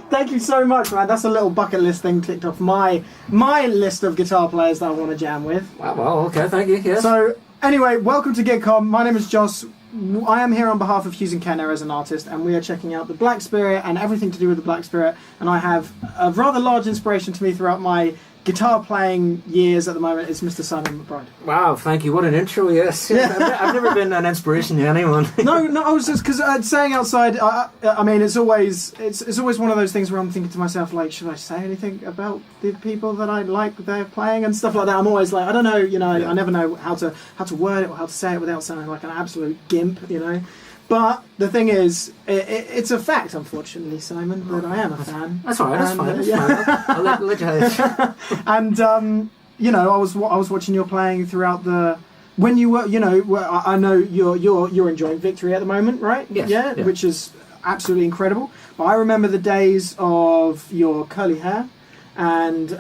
Thank you so much, man. That's a little bucket list thing ticked off my list of guitar players that I want to jam with. Wow, well, okay, thank you. Yes. So, anyway, welcome to GuitCon. My name is Joss. I am here on behalf of Hughes Kettner as an artist, and we are checking out the Black Spirit and everything to do with the Black Spirit. And I have a rather large inspiration to me throughout my guitar playing years at the moment is Mr. Simon McBride. Wow, thank you. What an intro, yes. I've never been an inspiration to anyone. No, I was just, because saying outside, I mean, it's always one of those things where I'm thinking to myself, like, should I say anything about the people that I like they're playing and stuff like that? I'm always like, I don't know, I never know how to word it or how to say it without sounding like an absolute gimp, But the thing is, it's a fact, unfortunately, Simon, that I am a fan. That's all right. That's fine. That's fine. I'll let you have it. And I was watching your playing throughout the when you were, I know you're enjoying Victory at the moment, right? Yes. Yeah, which is absolutely incredible. But I remember the days of your curly hair and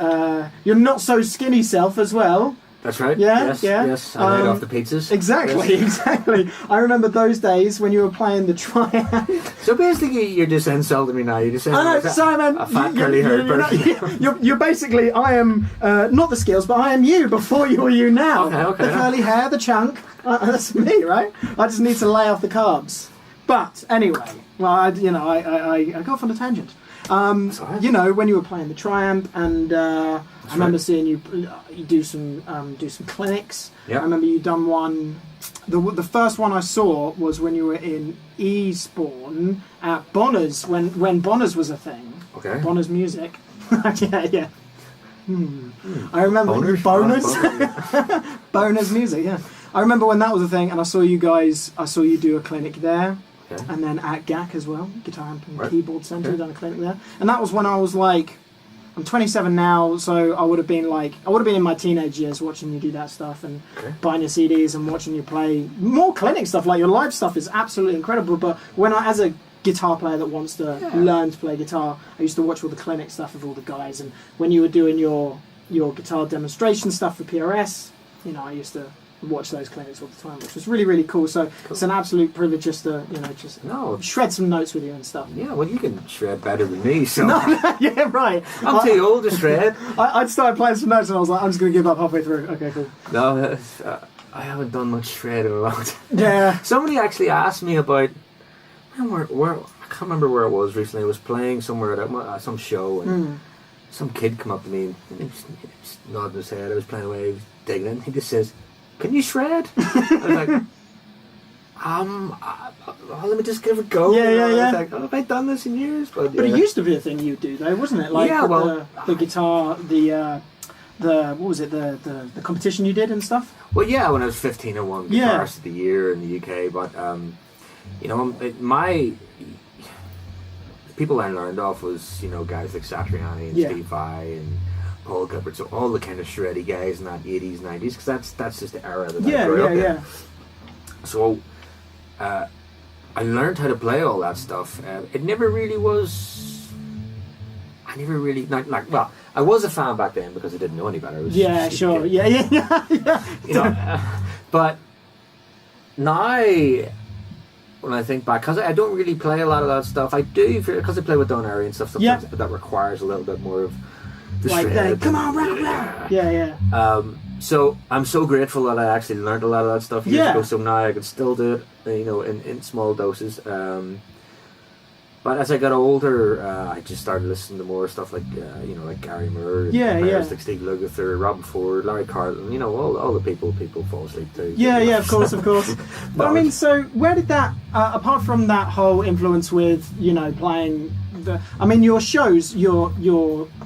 your not so skinny self as well. That's right. Yeah, yes. I ate off the pizzas. Exactly, yes. Exactly. I remember those days when you were playing the triad. So basically, you're just insulting me now. You're just saying Simon, a fat curly haired person. You're basically, I am not the skills, but I am you before you're you now. Okay. The curly hair, the chunk. That's me, right? I just need to lay off the carbs. But anyway, well, I go off on a tangent. When you were playing the Triumph, and I remember seeing you do some clinics. Yep. I remember you done one. The first one I saw was when you were in Eastbourne at Bonner's when Bonner's was a thing. Okay. Bonner's music. yeah. I remember Bonner's. Bonner's music. Yeah. I remember when that was a thing, and I saw you do a clinic there. Okay. And then at GAC as well, Guitar Amp and Keyboard Centre, done a clinic there. And that was when I was like, I'm 27 now, so I would have been in my teenage years watching you do that stuff and buying your CDs and watching you play more clinic stuff. Like your live stuff is absolutely incredible. But as a guitar player that wants to learn to play guitar, I used to watch all the clinic stuff of all the guys. And when you were doing your guitar demonstration stuff for PRS, I used to watch those clinics all the time, which was really, really cool. So it's an absolute privilege just to, shred some notes with you and stuff. Yeah, well, you can shred better than me, so... Yeah, right. I'm too old to shred. I'd started playing some notes and I was like, I'm just going to give up halfway through. Okay, cool. No, I haven't done much shred in a long time. Yeah. Somebody actually asked me about... where I can't remember where it was recently. I was playing somewhere at some show and some kid come up to me and he was nodding his head. I was playing away, he was digging it, and he just says, "Can you shred?" I was like, let me just give it a go. Yeah. I was like, have I done this in years? But it used to be a thing you do, though, wasn't it? Like the guitar, the what was it? The competition you did and stuff. Well, yeah, when I was 15, I won Guitarist of the Year in the UK. But my people I learned off was guys like Satriani and Steve Vai and Paul Gilbert, so all the kind of shreddy guys in that 80s, 90s, because that's just the era that I grew up in. So I learned how to play all that stuff. It never really was... I never really... I was a fan back then because I didn't know any better. Sure. Yeah. But now, when I think back, because I don't really play a lot of that stuff, I do, because I play with Don Airy and stuff sometimes, but that requires a little bit more of... come on, rap. Yeah. So I'm so grateful that I actually learned a lot of that stuff years ago. So now I can still do it, in small doses. But as I got older, I just started listening to more stuff like Gary Moore, players like Steve Lukather, Robin Ford, Larry Carlton. All the people fall asleep to. Yeah, of course. But I mean, so where did that, apart from that whole influence with playing? Your shows, you're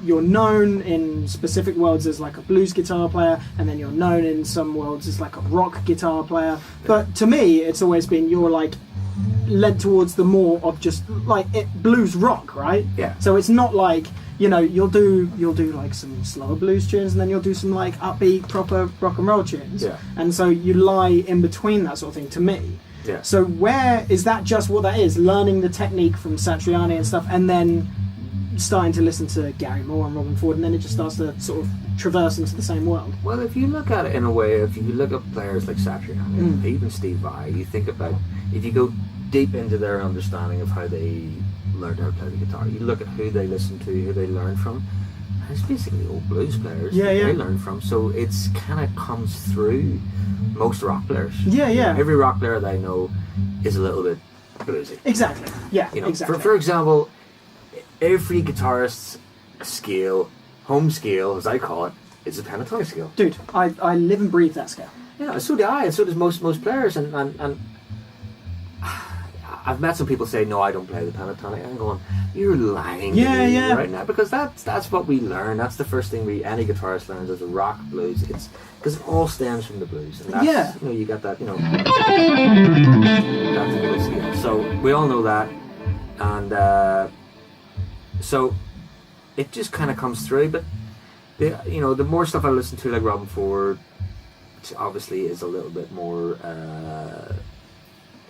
known in specific worlds as like a blues guitar player, and then you're known in some worlds as like a rock guitar player. But to me, it's always been you're like led towards the more of just like blues rock, right? Yeah. So it's not like you'll do like some slower blues tunes, and then you'll do some like upbeat proper rock and roll tunes. Yeah. And so you lie in between that sort of thing. To me. Yeah. So where is that just what that is? Learning the technique from Satriani and stuff, and then starting to listen to Gary Moore and Robin Ford, and then it just starts to sort of traverse into the same world. Well, if you look at it in a way, if you look at players like Satriani, even Steve Vai, you think about, if you go deep into their understanding of how they learned how to play the guitar. You look at who they listen to, who they learn from, and it's basically old blues players that they learn from. So it's kind of comes through most rock players. Every rock player that I know is a little bit bluesy. Exactly. Yeah. You know, exactly. For example, every guitarist's scale, home scale as I call it, is a pentatonic scale. Dude, I live and breathe that scale. Yeah, so do I, and so does most players, and I've met some people say, no, I don't play the pentatonic. I'm going, you're lying to me right now, because that's what we learn. That's the first thing any guitarist learns as a rock blues. It's because it all stems from the blues, and that's, you know, you got that, you know, that's the middle scale. So we all know that, and so it just kind of comes through. But the more stuff I listen to, like Robin Ford, which obviously is a little bit more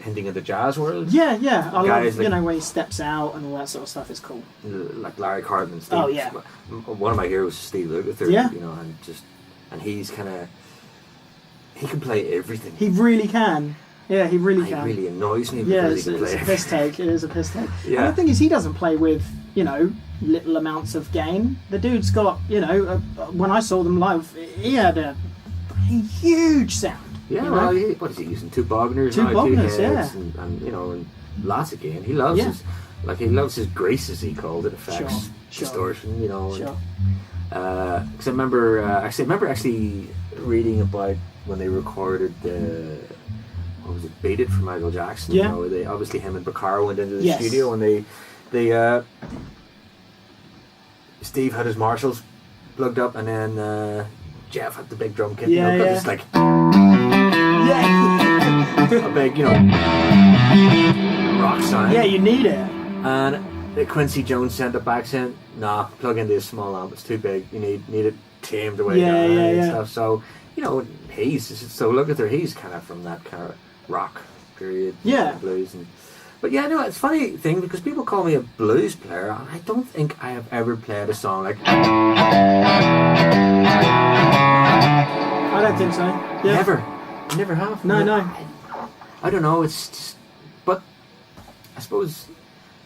hinting at the jazz world. I love, like, when he steps out and all that sort of stuff is cool. Like Larry Carlton and Steve. Oh yeah. One of my heroes is Steve Lukather. You know, and he's kind of, he can play everything. He really can. Yeah, he really can. He really annoys me. Yeah, it's a piss take. It is a piss take. Yeah. And the thing is, he doesn't play with, little amounts of gain. The dude's got, when I saw them live, he had a huge sound. Yeah, well, what is he using? Two Bogners, two heads, yeah. and lots of gain. He loves his grace, as he called it, effects, distortion, Sure. Because I remember actually reading about when they recorded the, Beat It for Michael Jackson. Yeah. They obviously, him and Baccaro went into the studio, and they Steve had his Marshalls plugged up, and then Jeff had the big drum kit. It's like a big, rock sound. Yeah, you need it. And Quincy Jones sent it back saying, nah, plug into a small amp, it's too big, you need it tamed away down and stuff. So, he's kind of from that kind of rock period. Blues. But it's a funny thing, because people call me a blues player, and I don't think I have ever played a song like... I don't think so. Yeah. Never have. No. I don't know, it's just... But I suppose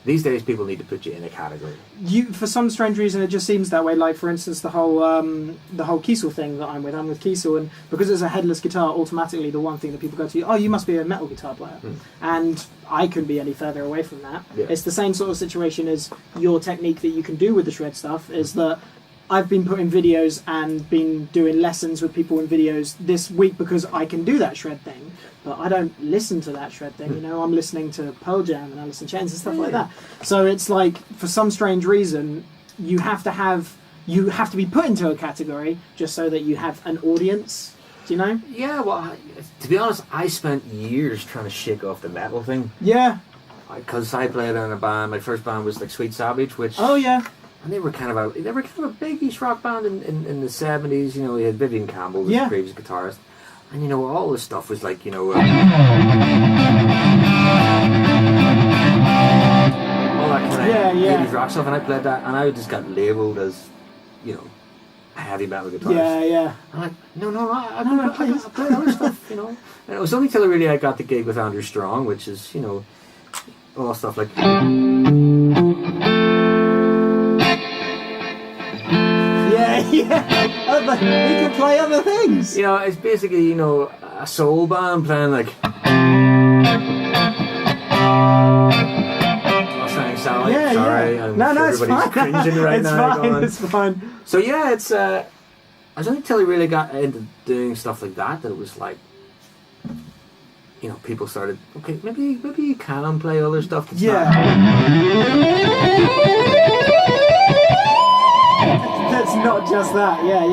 these days people need to put you in a category. For some strange reason, it just seems that way. Like, for instance, the whole Kiesel thing that I'm with Kiesel, and because it's a headless guitar, automatically the one thing that people go to, you must be a metal guitar player. And I couldn't be any further away from that. It's the same sort of situation as your technique that you can do with the shred stuff, is that I've been putting videos and been doing lessons with people in videos this week because I can do that shred thing, but I don't listen to that shred thing. I'm listening to Pearl Jam and Alice in Chains and stuff like that. So it's like, for some strange reason, you have to be put into a category just so that you have an audience. Do you know? Yeah. Well, to be honest, I spent years trying to shake off the metal thing. Yeah. Because I played in a band. My first band was like Sweet Savage, which. Oh yeah. And they were kind of a big East rock band in the 70s. We had Vivian Campbell, the previous guitarist, and all this stuff was like all that kind of 80s rock stuff. And I played that, and I just got labelled as a heavy metal guitarist. Yeah. I'm like, no, I play other stuff. And it was only till I got the gig with Andrew Strong, which is all stuff like. He can play other things. It's basically, a soul band playing like... Sorry, it's fine. Cringing right now. It's fine. So it's... I was only till I really got into doing stuff like that it was like... people started, okay, maybe you can play other stuff that's That's not just that. Yeah.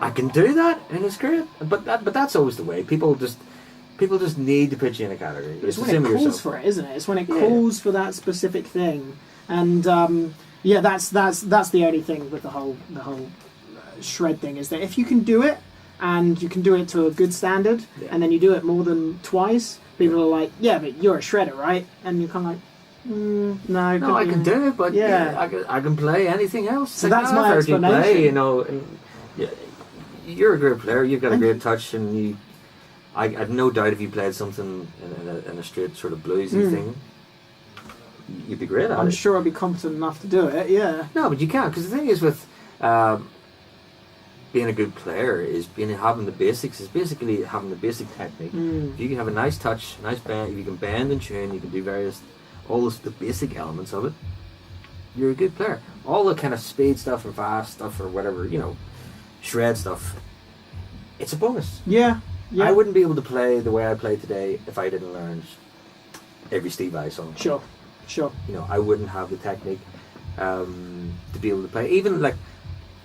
I can do that, and it's great. But that's always the way. People just need to put you in a category. It's when it calls for it, isn't it? It's when it calls for that specific thing. And that's the only thing with the whole shred thing, is that if you can do it, and you can do it to a good standard, and then you do it more than twice, people are like, but you're a shredder, right? And you're kind of like, no, I can do it, but I can play anything else. So that's my explanation. Play, you're a great player. You've got a great touch, and I've no doubt if you played something in a straight sort of bluesy thing, you'd be great at it. I'm sure I'd be competent enough to do it, yeah. No, but you can't, because the thing is with being a good player is having the basics, is basically having the basic technique. If you can have a nice touch, nice bend, if you can bend and tune, you can do all the basic elements of it, you're a good player. All the kind of speed stuff and fast stuff or whatever, shred stuff, it's a bonus. Yeah. I wouldn't be able to play the way I play today if I didn't learn every Steve Vai song. Sure. I wouldn't have the technique to be able to play. Even like,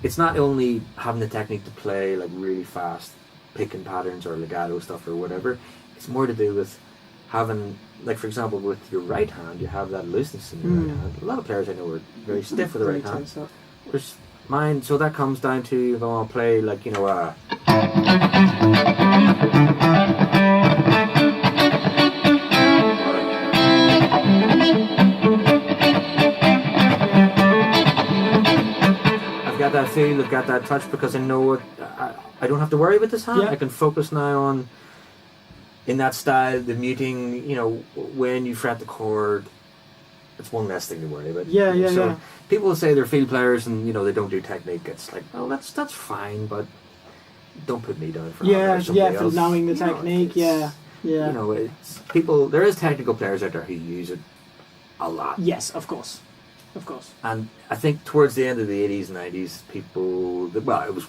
it's not only having the technique to play like really fast picking patterns or legato stuff or whatever. It's more to do with having, like for example, with your right hand, you have that looseness in your right hand. A lot of players I know are very stiff with the right hand. Whereas mine, so that comes down to if I want to play like that feel, I've got that touch because I know it. I don't have to worry about this hand. I can focus now on, in that style, the muting. When you fret the chord, it's one less thing to worry about. So people will say they're field players and they don't do technique. It's like, well, that's fine, but don't put me down for for knowing the technique. It's people. There is technical players out there who use it a lot. Yes, of course. And I think towards the end of the 80s and 90s,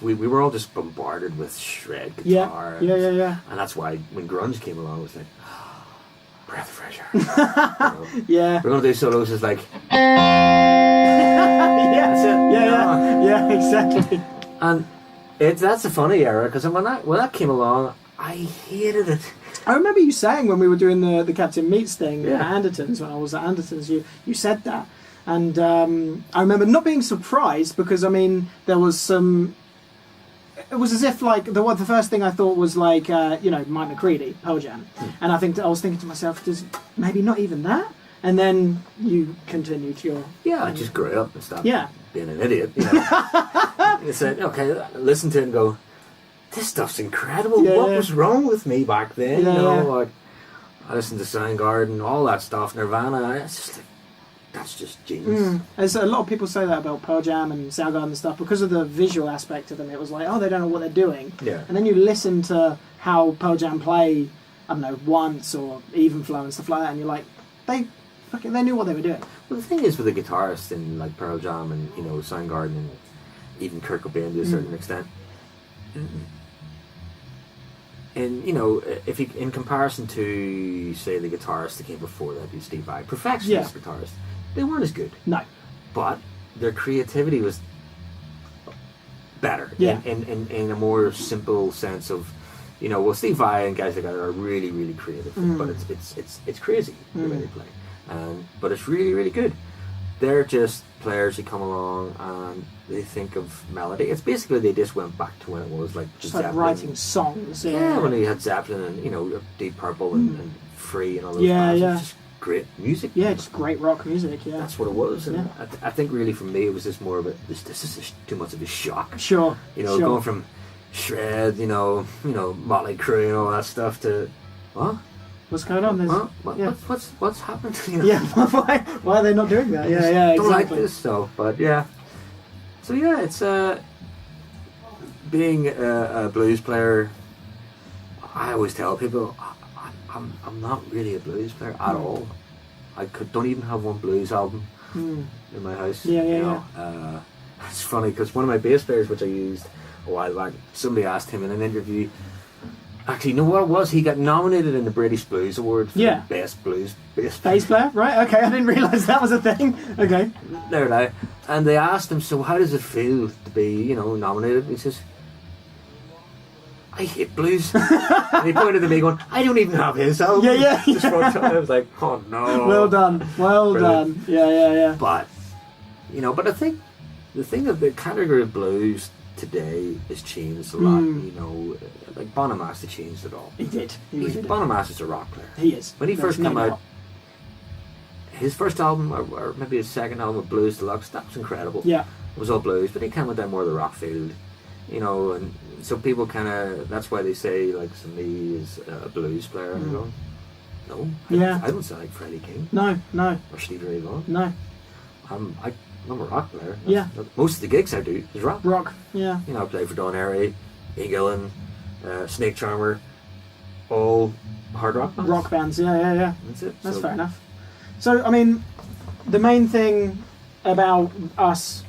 we were all just bombarded with shred guitar. Yeah. And that's why when grunge came along, it was like, breath of fresh air. Yeah. We're going to do solos, it's like... Yeah, exactly. And that's a funny era, because when that came along, I hated it. I remember you saying when we were doing the Captain Meets thing at Anderton's, when I was at Anderton's, you said that. And I remember not being surprised because, there was some... It was as if, like, the first thing I thought was, like, Mike McCready, Pearl Jam. And I was thinking to myself, maybe not even that? And then you continued your... Yeah, I just grew up and stopped being an idiot. You said, okay, listen to it and go, this stuff's incredible. What was wrong with me back then? Like, I listened to Soundgarden, all that stuff, Nirvana, it's just like, that's just genius. As a lot of people say that about Pearl Jam and Soundgarden and stuff, because of the visual aspect of them, it was like, oh, they don't know what they're doing. Yeah. And then you listen to how Pearl Jam play, I don't know, Once or Even Flow and stuff like that, and you're like, they knew what they were doing. Well, the thing is with the guitarists in like Pearl Jam and Soundgarden and even Kurt Cobain to a certain extent, and if you, in comparison to say the guitarists that came before that, Steve Vai, perfectionist guitarists, they weren't as good. No. But their creativity was better. Yeah. In a more simple sense of, Steve Vai and guys like that are really, really creative. But it's crazy the way they play. But it's really, really good. They're just players who come along and they think of melody. It's basically they just went back to when it was like just Zeppelin. like writing songs. Yeah, when they had Zeppelin and Deep Purple and Free and all those bands. It's just great music. Yeah, just great rock music. Yeah, that's what it was. And I think really for me it was just more of this is too much of a shock. Sure. Going from shred, Motley Crue and all that stuff to what? What's going on? What's happened? Why are they not doing that? Yeah, exactly. Don't like this stuff, but yeah. So yeah, it's being a blues player. I always tell people I'm not really a blues player at all. I don't even have one blues album in my house. It's funny because one of my bass players, which I used a while back, somebody asked him in an interview. Actually, you know what it was? He got nominated in the British Blues Award for the best blues bass player. Right? Okay, I didn't realise that was a thing. Okay. There now. And they asked him, so how does it feel to be, nominated? And he says, I hate blues. And he pointed to me going, I don't even have his album. Yeah. I was like, oh no. Well done. Brilliant. Yeah. But, but I think the thing of the category of blues today has changed a lot. Like Bonamassa changed it all. He did. Bonamassa's a rock player. He is. When he first came out, his first album, or maybe his second album, Blues Deluxe, that was incredible. Yeah. It was all blues, but he came with that more of the rock field. You know, and so people kind of, that's why they say, like, somebody is a blues player, and go, no, I don't sound like Freddie King. No. Or Stevie Ray Vaughan. No. I'm a rock player. Most of the gigs I do is rock. Rock, yeah. You know, I play for Don Airy, Ian Gillan, Snake Charmer, all hard rock bands. Rock bands, yeah. That's it. That's fair enough. So, I mean, the main thing about us,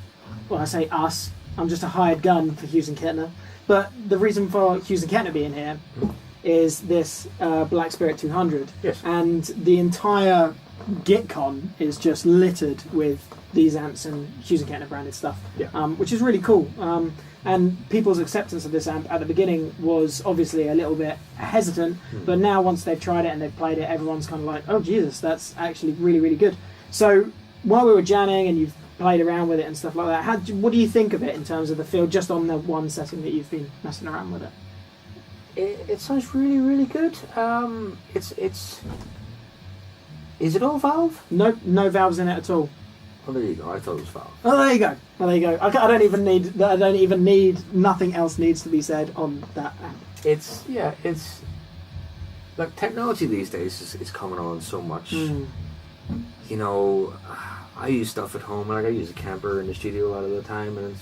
well, I say us, I'm just a hired gun for Hughes and Kettner, but the reason for Hughes and Kettner being here is this Black Spirit 200. Yes. And the entire GuitCon is just littered with these amps and Hughes and Kettner branded stuff, which is really cool. And people's acceptance of this amp at the beginning was obviously a little bit hesitant, but now once they've tried it and they've played it, everyone's kind of like, oh Jesus, that's actually really, really good. So while we were jamming and you've played around with it and stuff like that, what do you think of it in terms of the feel, just on the one setting that you've been messing around with it? It sounds really, really good. It's is it all valve? No valves in it at all. Oh, there you go. I thought it was valve. Oh, there you go. I don't even need. Nothing else needs to be said on that amp. It's like technology these days is coming on so much. You know, I use stuff at home. Like I use a Kemper in the studio a lot of the time, and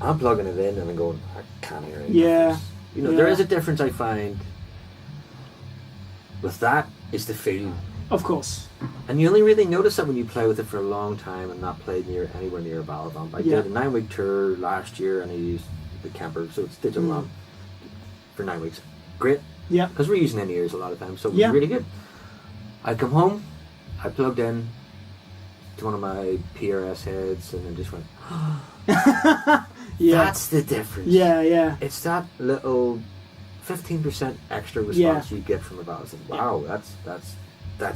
I'm plugging it in and I'm going, I can't hear it. Yeah. You know, there is a difference I find with that is the feel. Of course. And you only really notice that when you play with it for a long time and not played anywhere near a valve amp. I did a 9-week tour last year and I used the Kemper, so it's digital amp for 9 weeks. Great. Yeah. Because we're using in-ears a lot of times, so it was really good. I come home, I plugged in to one of my PRS heads and then just went, that's the difference. Yeah. It's that little 15% extra response you get from the valves. Wow, that's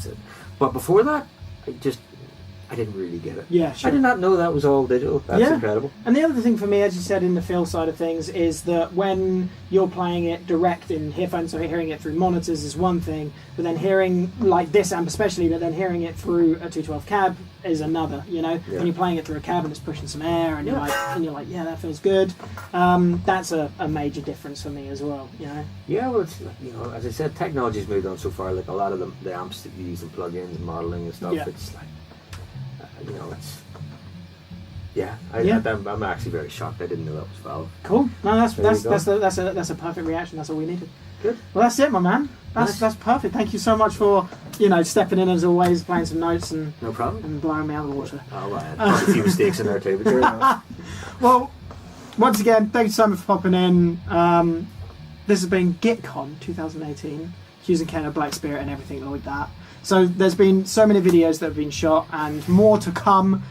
it. But before that, I didn't really get it. Yeah, sure. I did not know that was all digital. That's incredible. And the other thing for me, as you said in the feel side of things, is that when you're playing it direct in headphones, so hearing it through monitors is one thing, but then hearing, like this amp especially, but then hearing it through a 212 cab is another, you know? When you're playing it through a cab and it's pushing some air and you're like, yeah, that feels good. That's a major difference for me as well, you know? Yeah, well, it's, you know, as I said, technology's moved on so far, like a lot of the amps that you use in plugins and modeling and stuff, it's like, you know, it's I'm actually very shocked. I didn't know that was valve. Cool. No, that's a perfect reaction. That's all we needed. Good. Well, that's it, my man. That's perfect. Thank you so much for stepping in as always, playing some notes and no problem, and blowing me out of the water. Oh, I had a few mistakes in there too, but well, once again, thank you so much for popping in. This has been GuitCon 2018, Hughes and Kettner, Black Spirit, and everything like that. So there's been so many videos that have been shot and more to come,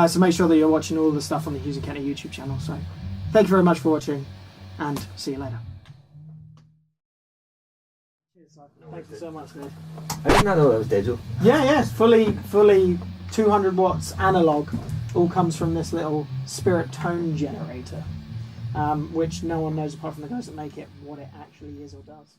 so make sure that you're watching all the stuff on the Hughes and Kettner YouTube channel. So thank you very much for watching and see you later. Thank you so much, dude. I did not know that was digital. Yeah, it's fully 200 watts analog. All comes from this little Spirit tone generator, which no one knows apart from the guys that make it what it actually is or does.